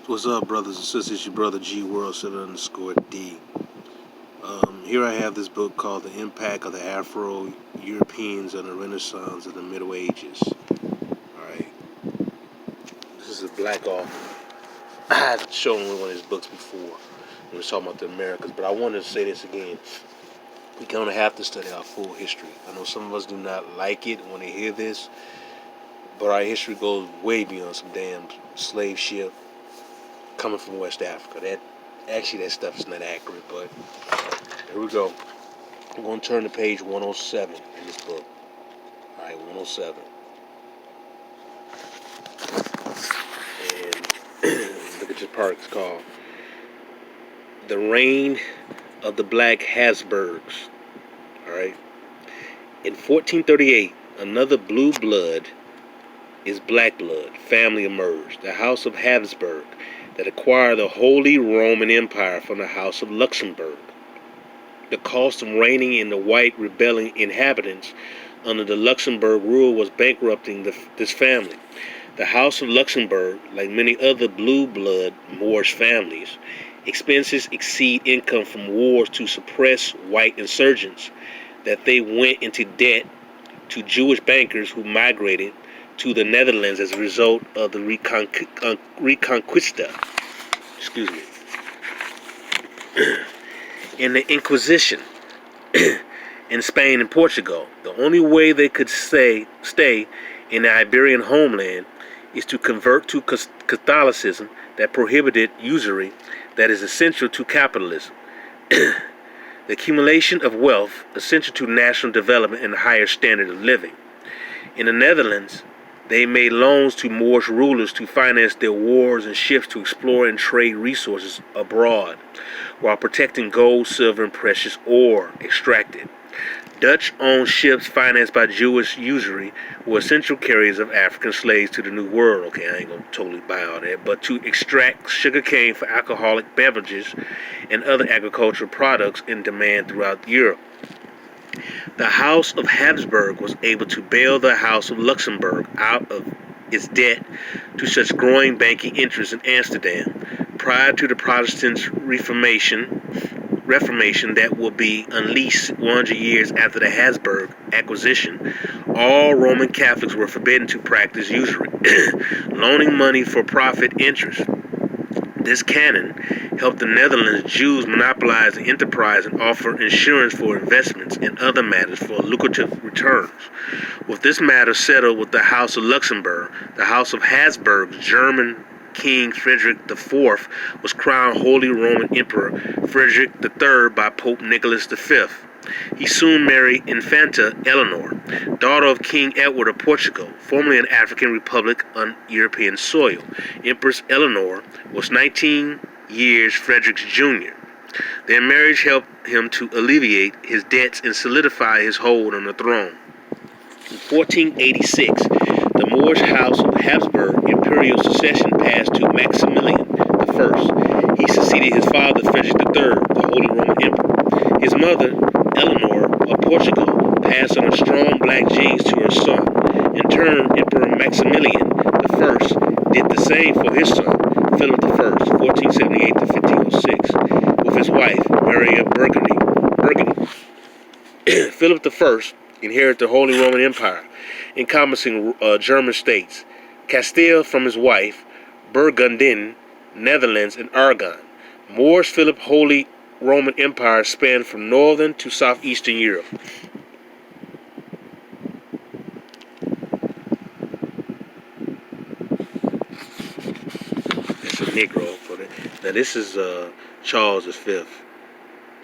What's up, brothers and sisters? It's your brother G World _D. Here I have this book called The Impact of the Afro-Europeans on the Renaissance of the Middle Ages. Alright. This is a black author. I had shown one of his books before when we were talking about the Americas, but I wanted to say this again. We're going to have to study our full history. I know some of us do not like it when they hear this, but our history goes way beyond some damn slave ship coming from West Africa. That stuff is not accurate, but here we go. I'm going to turn to page 107 in this book. Alright, 107. And look at your part. It's called The Reign of the Black Habsburgs. Alright. In 1438, another blue blood is black blood family emerged, the House of Habsburg, that acquired the Holy Roman Empire from the House of Luxembourg. The cost of reigning in the white rebelling inhabitants under the Luxembourg rule was bankrupting this family. The House of Luxembourg, like many other blue blood Moorish families, expenses exceed income from wars to suppress white insurgents, that they went into debt to Jewish bankers who migrated to the Netherlands as a result of the Reconquista. Excuse me. In the Inquisition in Spain and Portugal, the only way they could stay in the Iberian homeland is to convert to Catholicism that prohibited usury that is essential to capitalism. The accumulation of wealth essential to national development and a higher standard of living. In the Netherlands, they made loans to Moorish rulers to finance their wars and ships to explore and trade resources abroad, while protecting gold, silver, and precious ore extracted. Dutch-owned ships financed by Jewish usury were essential carriers of African slaves to the New World. Okay, I ain't gonna totally buy all that, but to extract sugarcane for alcoholic beverages and other agricultural products in demand throughout Europe. The House of Habsburg was able to bail the House of Luxembourg out of its debt to such growing banking interests in Amsterdam. Prior to the Protestant Reformation that will be unleashed 100 years after the Habsburg acquisition, all Roman Catholics were forbidden to practice usury, loaning money for profit interest. This canon helped the Netherlands Jews monopolize the enterprise and offer insurance for investments and other matters for lucrative returns. With this matter settled with the House of Luxembourg, the House of Habsburg's German King Frederick IV was crowned Holy Roman Emperor Frederick III by Pope Nicholas V. He soon married Infanta Eleanor, daughter of King Edward of Portugal, formerly an African republic on European soil. Empress Eleanor was 19 years Frederick's junior. Their marriage helped him to alleviate his debts and solidify his hold on the throne. In 1486, the Moorish House of Habsburg imperial succession passed to Maximilian I. He succeeded his father Frederick III, the Holy Roman Emperor. His mother, Eleanor of Portugal, passed on strong black genes to her son. In turn, Emperor Maximilian I did the same for his son, Philip I, 1478 to 1506, with his wife, Mary of Burgundy. Philip I inherited the Holy Roman Empire, encompassing German states, Castile from his wife, Burgundian, Netherlands, and Aragon. Moorish Philip Holy Roman Empire spanned from northern to southeastern Europe. That's a Negro for that. Now this is Charles V,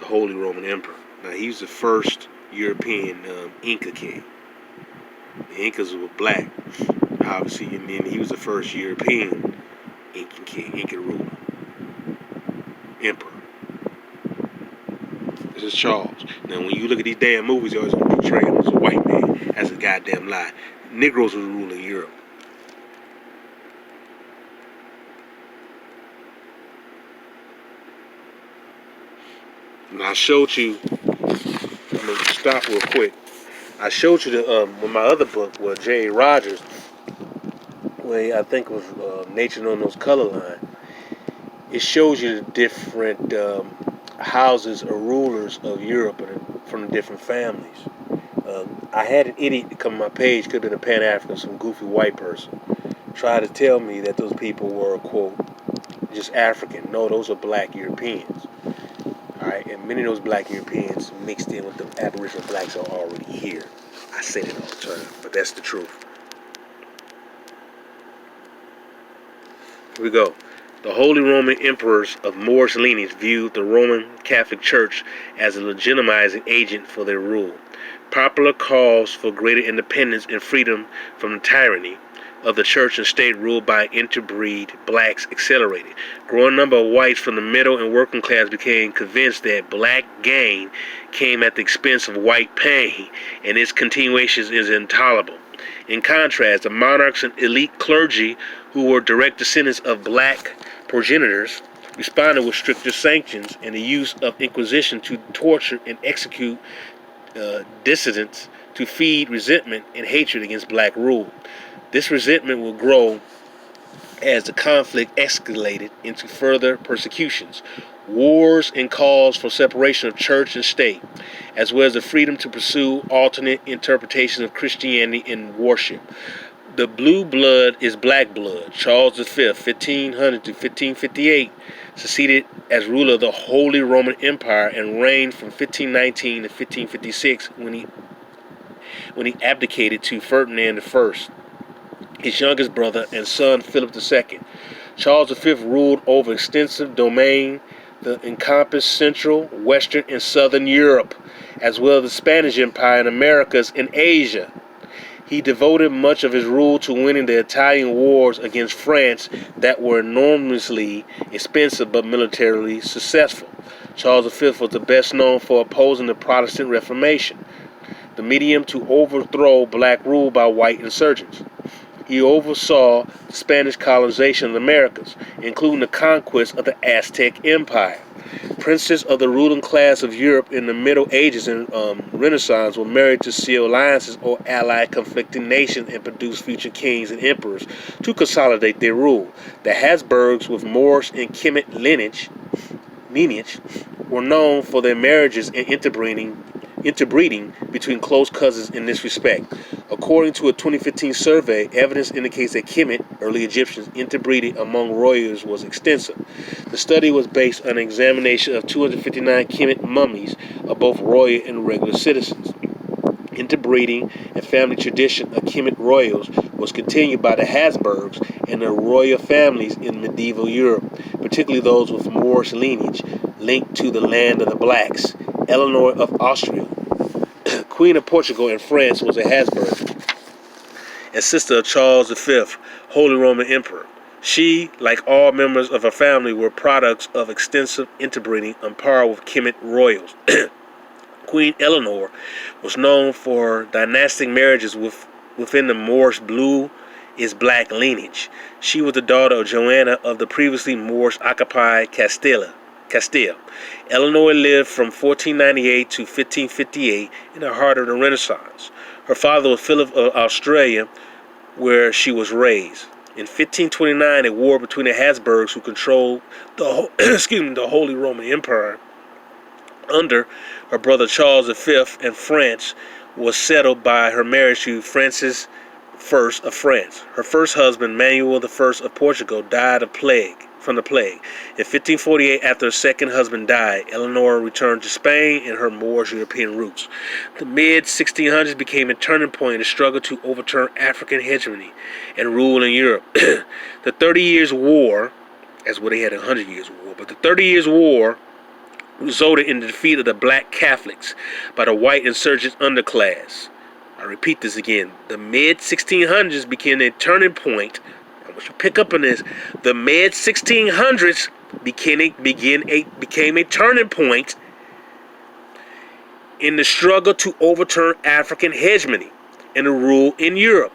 the Holy Roman Emperor. Now he's the first European Inca king. The Incas were black, obviously, and then he was the first European Incan king, Inca ruler, emperor. This is Charles. Now, when you look at these damn movies, they always portray him as a white man. That's a goddamn lie. Negroes was ruling Europe. And I showed you, I'm going to stop real quick. I showed you with my other book, where J.A. Rogers, where I think was Nature No Knows Color Line. it shows you the different houses or rulers of Europe from the different families. I had an idiot come on my page, could have been a Pan-African, some goofy white person, try to tell me that those people were, quote, just African. No, those are black Europeans. All right, and many of those black Europeans mixed in with the Aboriginal blacks are already here. I say that all the time, but that's the truth. Here we go. The Holy Roman Emperors of Moorish lineage viewed the Roman Catholic Church as a legitimizing agent for their rule. Popular calls for greater independence and freedom from the tyranny of the church and state ruled by interbreed blacks accelerated. Growing number of whites from the middle and working class became convinced that black gain came at the expense of white pain, and its continuation is intolerable. In contrast, the monarchs and elite clergy, who were direct descendants of black progenitors, responded with stricter sanctions and the use of inquisition to torture and execute dissidents to feed resentment and hatred against black rule. This resentment will grow as the conflict escalated into further persecutions, wars, and calls for separation of church and state, as well as the freedom to pursue alternate interpretations of Christianity and worship. The blue blood is black blood. Charles V, 1500 to 1558, succeeded as ruler of the Holy Roman Empire and reigned from 1519 to 1556 when he abdicated to Ferdinand I, his youngest brother and son Philip II. Charles V ruled over extensive domain that encompassed Central, Western, and Southern Europe, as well as the Spanish Empire in Americas and Asia. He devoted much of his rule to winning the Italian wars against France that were enormously expensive but militarily successful. Charles V was the best known for opposing the Protestant Reformation, the medium to overthrow black rule by white insurgents. He oversaw the Spanish colonization of the Americas, including the conquest of the Aztec Empire. Princes of the ruling class of Europe in the Middle Ages and Renaissance were married to seal alliances or ally conflicting nations and produce future kings and emperors to consolidate their rule. The Habsburgs, with Moorish and Kemet lineage, were known for their marriages and interbreeding between close cousins in this respect. According to a 2015 survey, evidence indicates that Kemet, early Egyptians, interbreeding among royals was extensive. The study was based on an examination of 259 Kemet mummies of both royal and regular citizens. Interbreeding and family tradition of Kemet royals was continued by the Habsburgs and their royal families in medieval Europe, particularly those with Moorish lineage linked to the land of the blacks. Eleanor of Austria, Queen of Portugal and France, was a Habsburg and sister of Charles V, Holy Roman Emperor. She, like all members of her family, were products of extensive interbreeding on par with Kemet royals. Queen Eleanor was known for dynastic marriages within the Moorish blue is black lineage. She was the daughter of Joanna of the previously Moorish-occupied Castile. Eleanor lived from 1498 to 1558 in the heart of the Renaissance. Her father was Philip of Australia, where she was raised. In 1529, a war between the Habsburgs, who controlled the Holy Roman Empire under her brother Charles V, and France, was settled by her marriage to Francis I of France. Her first husband, Manuel I of Portugal, died from the plague. In 1548, after her second husband died, Eleanor returned to Spain and her Moorish European roots. The mid-1600s became a turning point in the struggle to overturn African hegemony and rule in Europe. The 30 Years' War, as well they had 100 Years' War, but the 30 Years' War resulted in the defeat of the black Catholics by the white insurgent underclass. I repeat this again. The mid-1600s became a turning point. I want you to pick up on this. The mid-1600s became a turning point in the struggle to overturn African hegemony and the rule in Europe.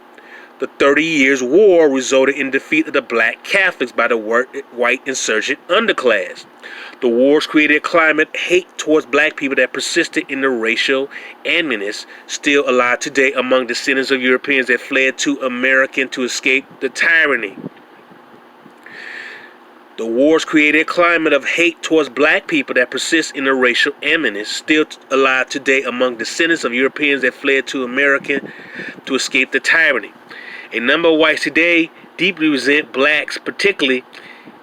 The 30 Years' War resulted in the defeat of the black Catholics by the white insurgent underclass. The wars created a climate of hate towards black people that persisted in the racial animus still alive today among descendants of Europeans that fled to America to escape the tyranny. The wars created a climate of hate towards black people that persists in the racial animus still alive today among descendants of Europeans that fled to America to escape the tyranny. A number of whites today deeply resent blacks, particularly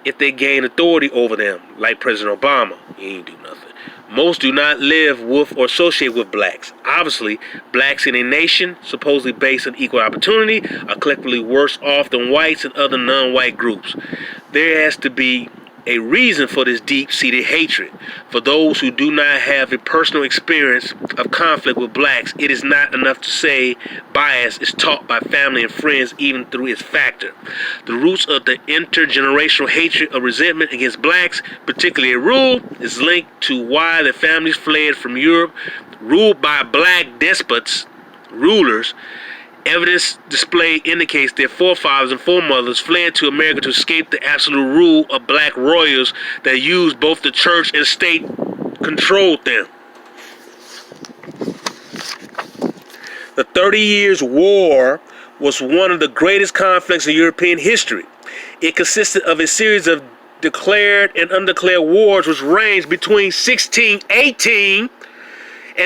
if they gain authority over them, like President Obama. He ain't do nothing. Most do not live with or associate with blacks. Obviously, blacks in a nation supposedly based on equal opportunity are collectively worse off than whites and other non-white groups. There has to be a reason for this deep-seated hatred. For those who do not have a personal experience of conflict with blacks, it is not enough to say bias is taught by family and friends even through its factor. The roots of the intergenerational hatred or resentment against blacks, particularly a rule, is linked to why the families fled from Europe, ruled by black despots, rulers. Evidence displayed indicates their forefathers and foremothers fled to America to escape the absolute rule of black royals that used both the church and state controlled them. The 30 Years' War was one of the greatest conflicts in European history. It consisted of a series of declared and undeclared wars which ranged between 1618 and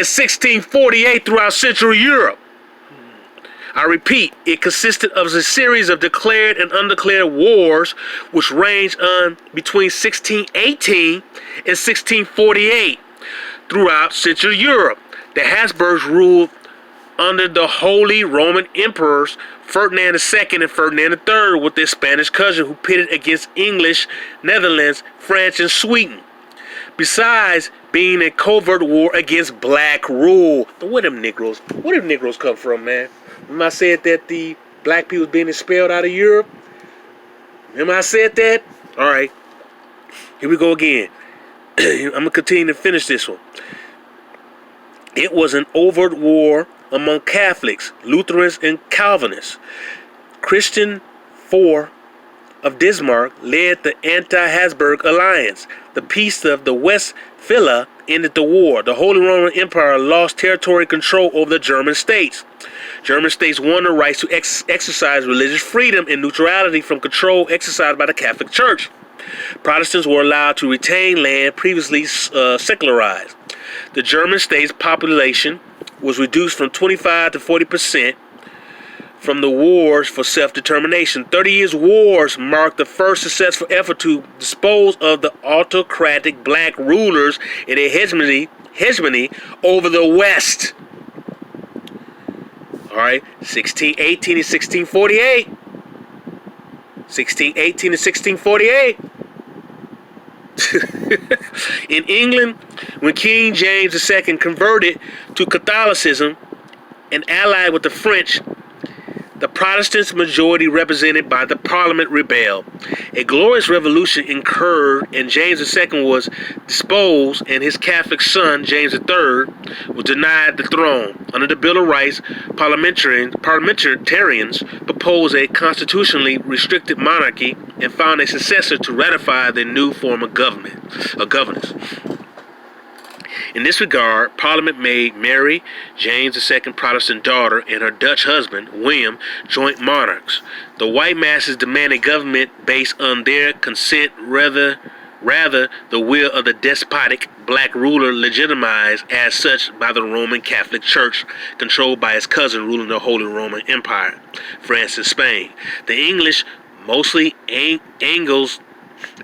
1648 throughout Central Europe. I repeat, it consisted of a series of declared and undeclared wars which ranged on between 1618 and 1648 throughout Central Europe. The Habsburgs ruled under the Holy Roman Emperors Ferdinand II and Ferdinand III with their Spanish cousin who pitted against English, Netherlands, France, and Sweden. Besides being a covert war against black rule. Where them Negroes come from, man? Remember I said that the black people was being expelled out of Europe? Remember I said that? Alright. Here we go again. I'm going to continue to finish this one. It was an overt war among Catholics, Lutherans, and Calvinists. Christian IV of Bismarck led the anti-Habsburg alliance. The Peace of the Westphalia ended the war. The Holy Roman Empire lost territory control over the German states. German states won the rights to exercise religious freedom and neutrality from control exercised by the Catholic Church. Protestants were allowed to retain land previously secularized. The German state's population was reduced from 25 to 40% from the wars for self-determination. 30 Years' Wars marked the first successful effort to dispose of the autocratic black rulers and their hegemony over the West. Alright, 1618 and 1648. 1618 and 1648. In England, when King James II converted to Catholicism and allied with the French, the Protestant majority represented by the Parliament rebelled. A glorious revolution occurred and James II was deposed and his Catholic son, James III, was denied the throne. Under the Bill of Rights, parliamentarians proposed a constitutionally restricted monarchy and found a successor to ratify the new form of governance. In this regard, Parliament made Mary, James II Protestant daughter, and her Dutch husband, William, joint monarchs. The white masses demanded government based on their consent rather the will of the despotic black ruler legitimized as such by the Roman Catholic Church, controlled by his cousin ruling the Holy Roman Empire, France and Spain. The English, mostly Angels,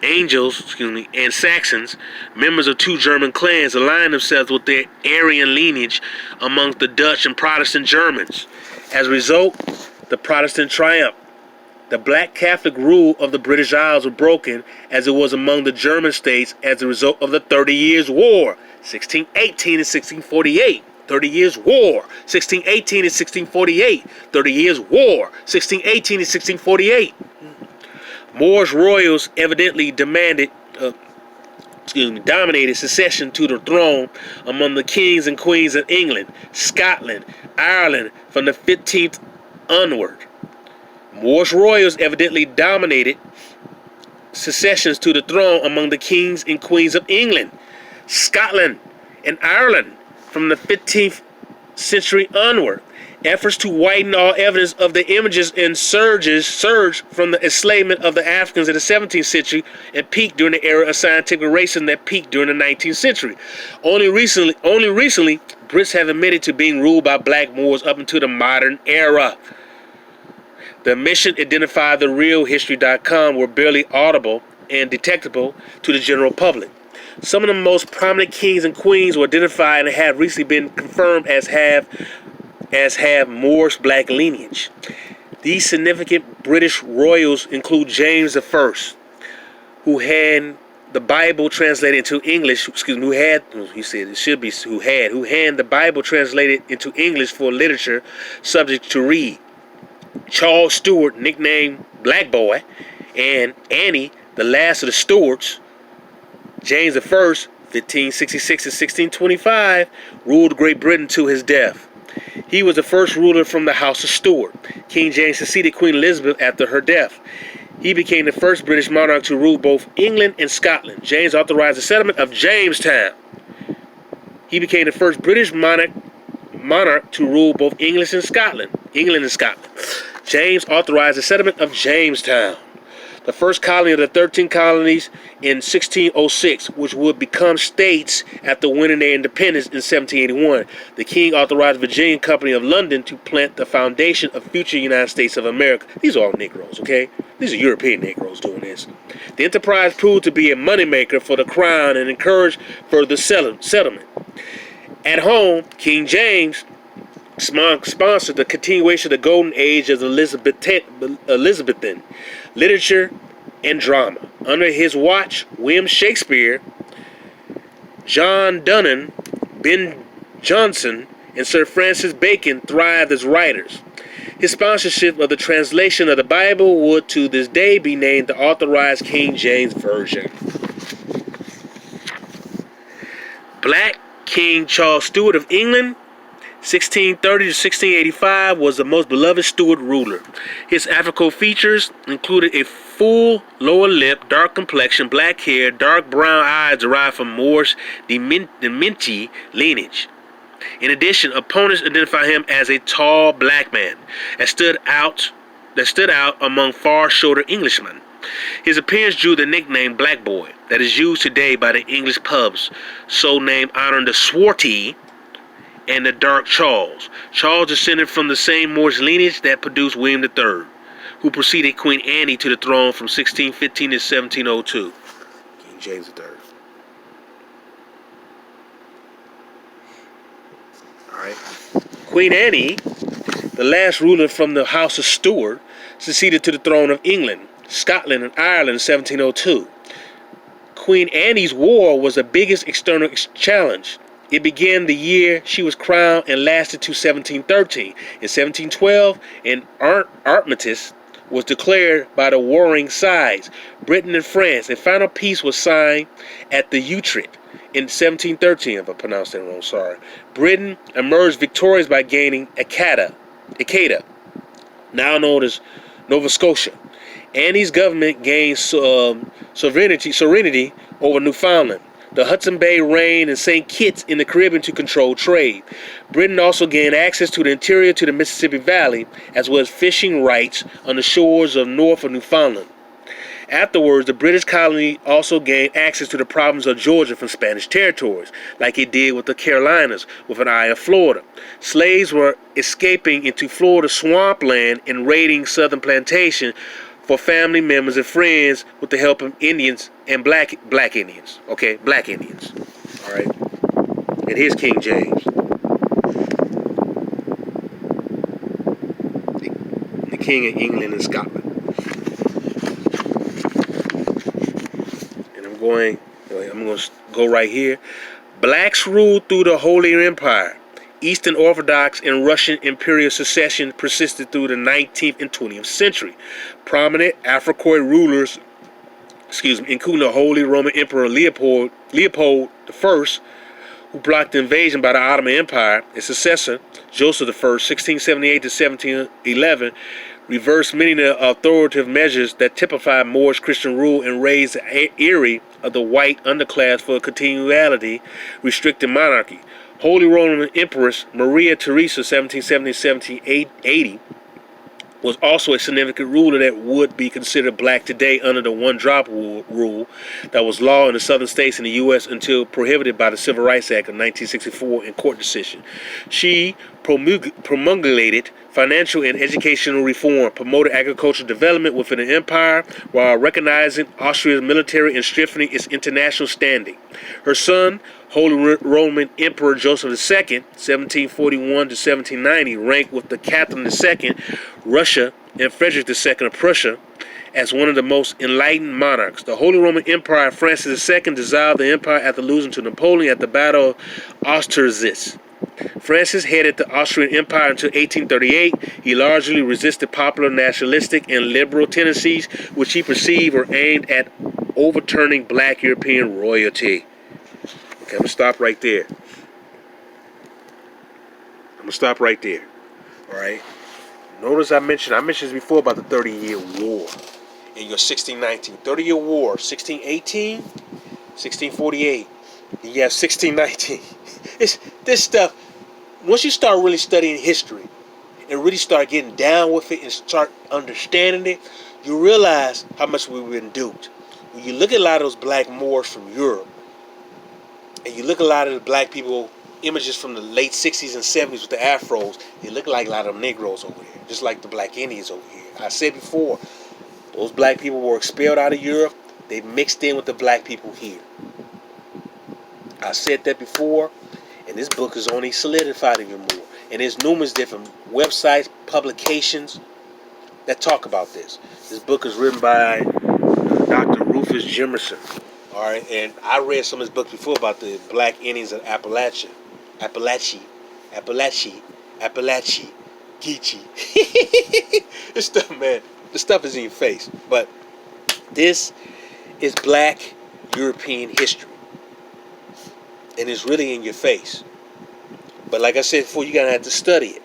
and Saxons, members of two German clans, aligned themselves with their Aryan lineage amongst the Dutch and Protestant Germans. As a result, the Protestant triumphed. The black Catholic rule of the British Isles was broken, as it was among the German states, as a result of the 30 Years' War, 1618 and 1648. 30 Years' War, 1618 and 1648. 30 Years' War, 1618 and 1648. Moorish royals evidently dominated succession to the throne among the kings and queens of England, Scotland, Ireland from the 15th onward. Moorish royals evidently dominated successions to the throne among the kings and queens of England, Scotland, and Ireland from the 15th century onward. Efforts to whiten all evidence of the images and surged from the enslavement of the Africans in the 17th century and peaked during the era of scientific racism that peaked during the 19th century. Only recently, Brits have admitted to being ruled by black Moors up into the modern era. The mission identified the realhistory.com were barely audible and detectable to the general public. Some of the most prominent kings and queens were identified and have recently been confirmed as have Moorish black lineage. These significant British royals include James I, who had the Bible translated into English. Who had the Bible translated into English for literature subject to read. Charles Stuart, nicknamed Black Boy, and Annie, the last of the Stuarts. James I, 1566 to 1625, ruled Great Britain to his death. He was the first ruler from the House of Stuart. King James succeeded Queen Elizabeth after her death. He became the first British monarch to rule both England and Scotland. James authorized the settlement of Jamestown. He became the first British monarch to rule both England and Scotland. James authorized the settlement of Jamestown, the first colony of the 13 colonies in 1606, which would become states after winning their independence in 1781. The king authorized the Virginia Company of London to plant the foundation of future United States of America. These are all Negroes, okay? These are European Negroes doing this. The enterprise proved to be a moneymaker for the crown and encouraged further settlement. At home, King James sponsored the continuation of the golden age of Elizabethan literature and drama. Under his watch, William Shakespeare, John Donnan, Ben Jonson, and Sir Francis Bacon thrived as writers. His sponsorship of the translation of the Bible would to this day be named the Authorized King James Version. Black King Charles Stuart of England, 1630 to 1685, was the most beloved Stuart ruler. His African features included a full lower lip, dark complexion, black hair, dark brown eyes derived from Moorish Dementi lineage. In addition, opponents identify him as a tall black man that stood out among far shorter Englishmen. His appearance drew the nickname Black Boy that is used today by the English pubs, so named honoring the swarthy and the Dark Charles. Charles descended from the same Moorish lineage that produced William III, who preceded Queen Anne to the throne from 1615 to 1702. King James III. Alright. Queen Anne, the last ruler from the House of Stuart, succeeded to the throne of England, Scotland, and Ireland in 1702. Queen Anne's war was the biggest external challenge. It began the year she was crowned and lasted to 1713. In 1712, an armistice was declared by the warring sides, Britain and France. A final peace was signed at the Utrecht in 1713, if I pronounced that wrong, sorry. Britain emerged victorious by gaining Acada, now known as Nova Scotia. Anne's government gained sovereignty over Newfoundland, the Hudson Bay Reign, and St. Kitts in the Caribbean to control trade. Britain also gained access to the interior to the Mississippi Valley, as well as fishing rights on the shores of north of Newfoundland. Afterwards, the British colony also gained access to the province of Georgia from Spanish territories, like it did with the Carolinas, with an eye of Florida. Slaves were escaping into Florida swampland and raiding southern plantations for family members and friends with the help of Indians and black Indians. Okay, black Indians. All right. And here's King James. The King of England and Scotland. And I'm going to go right here. Blacks ruled through the Holy Empire. Eastern Orthodox and Russian imperial succession persisted through the 19th and 20th century. Prominent Africoid rulers, including the Holy Roman Emperor Leopold I, who blocked the invasion by the Ottoman Empire, his successor, Joseph I, 1678 to 1711, reversed many of the authoritative measures that typified Moorish Christian rule and raised the eyrie of the white underclass for continuality, restricting monarchy. Holy Roman Empress Maria Theresa, 1770-1780, was also a significant ruler that would be considered black today under the one-drop rule that was law in the southern states in the U.S. until prohibited by the Civil Rights Act of 1964 in court decision. She promulgated financial and educational reform, promoted agricultural development within the empire while recognizing Austria's military and strengthening its international standing. Her son, Holy Roman Emperor Joseph II, 1741 to 1790, ranked with the Catherine II, Russia, and Frederick II of Prussia as one of the most enlightened monarchs. The Holy Roman Emperor Francis II dissolved the empire after losing to Napoleon at the Battle of Austerlitz. Francis headed the Austrian Empire until 1838. He largely resisted popular nationalistic and liberal tendencies, which he perceived were aimed at overturning black European royalty. Okay, I'm going to stop right there. All right. Notice I mentioned this before about the 30-year war in your 1619. 30-year war, 1618, 1648. You have 1619. This stuff, once you start really studying history and really start getting down with it and start understanding it, you realize how much we've been duped. When you look at a lot of those black Moors from Europe, and you look at a lot of the black people, images from the late 60s and 70s with the afros, they look like a lot of them Negroes over here, just like the black Indians over here. I said before, those black people were expelled out of Europe. They mixed in with the black people here. I said that before, and this book is only solidified even more. And there's numerous different websites, publications that talk about this. This book is written by Dr. Rufus Jimerson. All right, and I read some of his books before about the black Indians of Appalachia, Geechee. This stuff, man, this stuff is in your face. But this is black European history, and it's really in your face. But like I said before, you're gonna have to study it.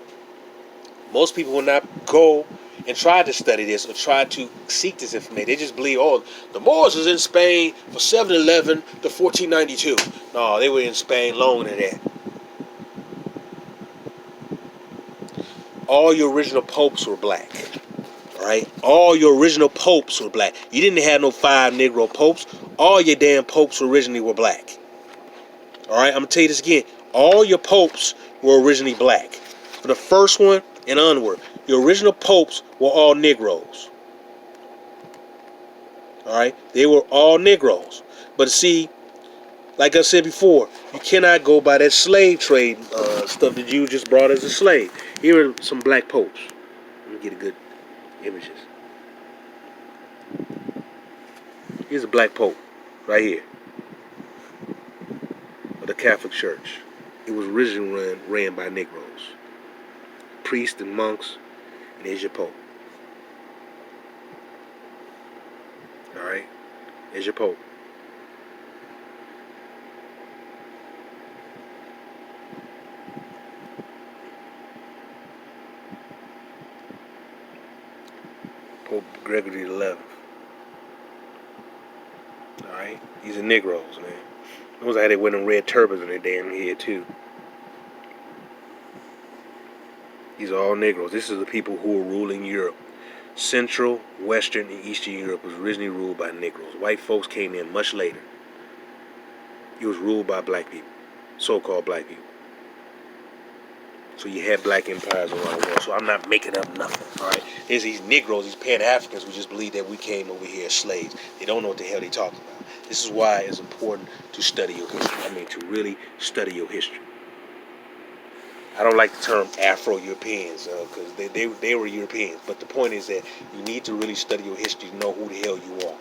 Most people will not go and try to study this or try to seek this information. They just believe, oh, the Moors was in Spain from 711 to 1492. No, they were in Spain longer than that. All your original popes were black. All right? All your original popes were black. You didn't have no 5 Negro popes. All your damn popes originally were black. All right? I'm going to tell you this again. All your popes were originally black. For the first one and onward, your original popes were all Negroes. All right? They were all Negroes. But see, like I said before, you cannot go by that slave trade stuff that you just brought as a slave. Here are some black popes. Let me get a good images. Here's a black pope right here of the Catholic Church. It was originally ran by Negroes. Priests and monks. And there's your pope. Alright? There's your pope. Pope Gregory XI. Alright? These are Negroes, man. Those how they wear them red turbans on their damn head, too. These are all Negroes. This is the people who were ruling Europe. Central, Western, and Eastern Europe was originally ruled by Negroes. White folks came in much later. It was ruled by black people. So-called black people. So you had black empires around the world. So I'm not making up nothing. Alright? There's these Negroes, these Pan-Africans who just believe that we came over here as slaves. They don't know what the hell they're talking about. This is why it's important to study your history. To really study your history. I don't like the term Afro-Europeans because they were Europeans. But the point is that you need to really study your history to know who the hell you are.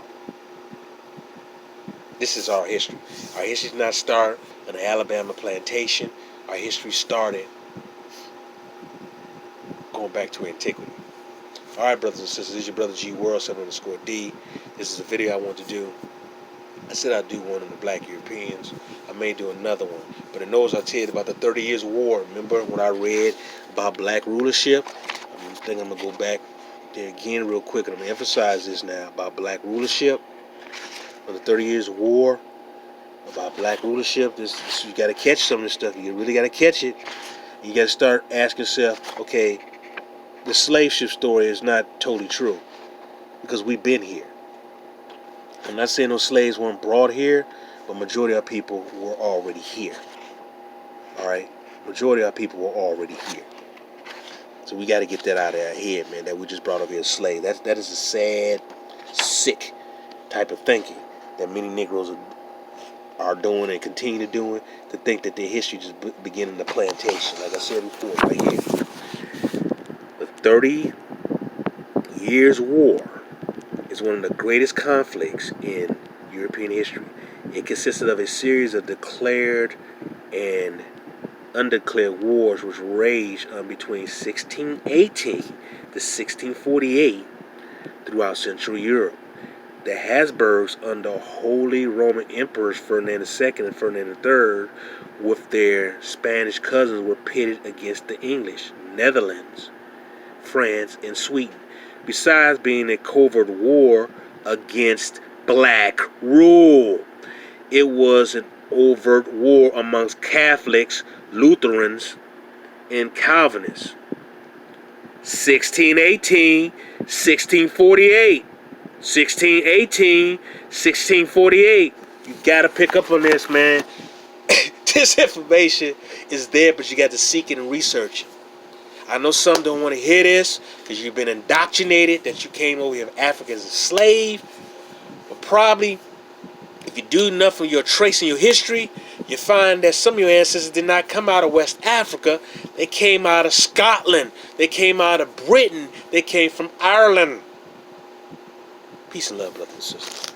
This is our history. Our history did not start on an Alabama plantation. Our history started going back to antiquity. All right, brothers and sisters, this is your brother G World 7_D. This is a video I want to do. I said I'd do one on the black Europeans. I may do another one. But in those I tell you about the 30 Years' War. Remember when I read about black rulership? I think I'm going to go back there again real quick. And I'm going to emphasize this now about black rulership. On the 30 Years' War. about black rulership. This you got to catch some of this stuff. You really got to catch it. You got to start asking yourself, okay, the slave ship story is not totally true because we've been here. I'm not saying those slaves weren't brought here, but majority of our people were already here. All right, majority of our people were already here. So we got to get that out of our head, man. That we just brought over here as slaves. That is a sad, sick type of thinking that many Negroes are doing and continue to doing, to think that their history just began in the plantation. Like I said before, right here, the 30 Years' War is one of the greatest conflicts in European history. It consisted of a series of declared and undeclared wars which raged between 1618 to 1648 throughout Central Europe. The Habsburgs under Holy Roman Emperors Ferdinand II and Ferdinand III with their Spanish cousins were pitted against the English, Netherlands, France, and Sweden. Besides being a covert war against black rule, it was an overt war amongst Catholics, Lutherans, and Calvinists. 1618, 1648. 1618, 1648. You gotta pick up on this, man. This information is there, but you got to seek it and research it. I know some don't want to hear this because you've been indoctrinated that you came over here from Africa as a slave. But probably, if you do enough of your tracing your history, you find that some of your ancestors did not come out of West Africa. They came out of Scotland. They came out of Britain. They came from Ireland. Peace and love, brothers and sisters.